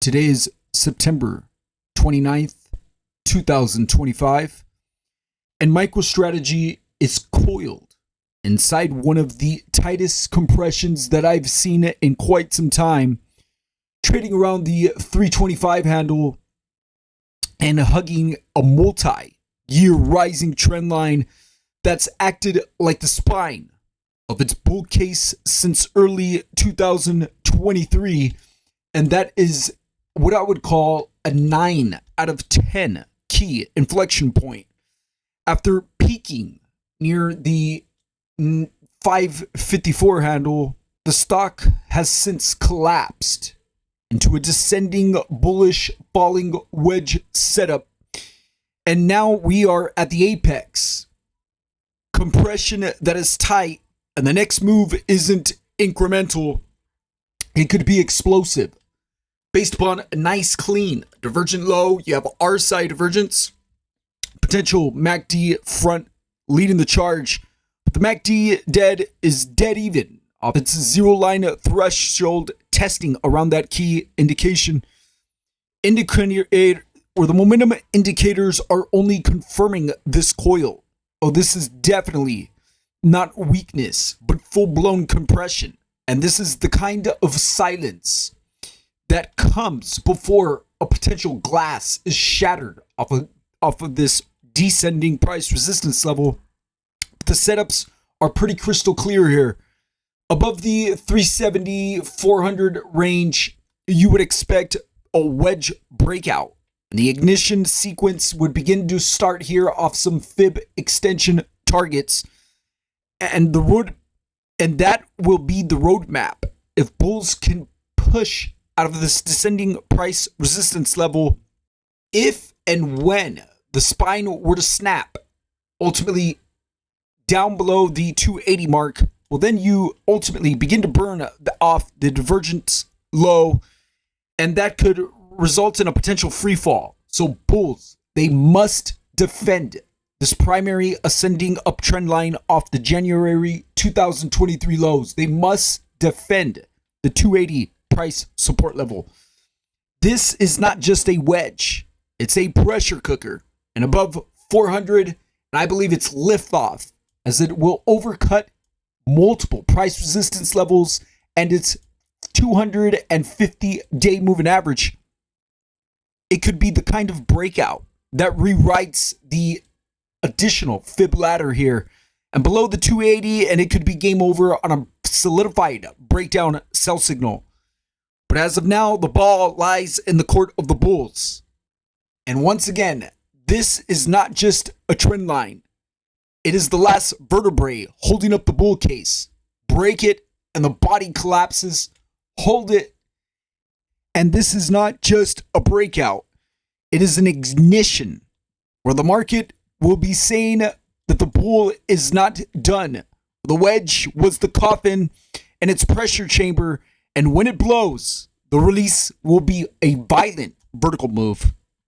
Today is September 29th, 2025, and MicroStrategy is coiled inside one of the tightest compressions that I've seen in quite some time, trading around the 325 handle and hugging a multi-year rising trend line that's acted like the spine of its bull case since early 2023, and that is what I would call a 9 out of 10 key inflection point. After peaking near the 554 handle, the stock has since collapsed into a descending bullish falling wedge setup, and now we are at the apex. Compression that is tight, and the next move isn't incremental, it could be explosive. Based upon a nice clean divergent low, you have RSI divergence, potential MACD front leading the charge. But the MACD dead is dead even off its zero line threshold, testing around that key indication. Indicator or the momentum indicators are only confirming this coil. Oh, this is definitely not weakness, but full-blown compression. And this is the kind of silence that comes before a potential glass is shattered off of this descending price resistance level. But the setups are pretty crystal clear here. Above the 370, 400 range, you would expect a wedge breakout. And the ignition sequence would begin to start here off some fib extension targets. And that will be the roadmap. If bulls can push out of this descending price resistance level, if and when the spine were to snap, ultimately down below the 280 mark, well, then you ultimately begin to burn off the divergence low, and that could result in a potential free fall. So bulls, they must defend this primary ascending uptrend line off the January 2023 lows. They must defend the 280 price support level. This is not just a wedge, it's a pressure cooker. And above 400, and I believe it's liftoff, as it will overcut multiple price resistance levels and its 250-day moving average. It could be the kind of breakout that rewrites the additional fib ladder here. And below the 280, and it could be game over on a solidified breakdown sell signal. But as of now, the ball lies in the court of the bulls. And once again, this is not just a trend line. It is the last vertebrae holding up the bull case. Break it, and the body collapses. Hold it. And this is not just a breakout. It is an ignition where the market will be saying that the bull is not done. The wedge was the coffin and its pressure chamber, and when it blows, the release will be a violent vertical move.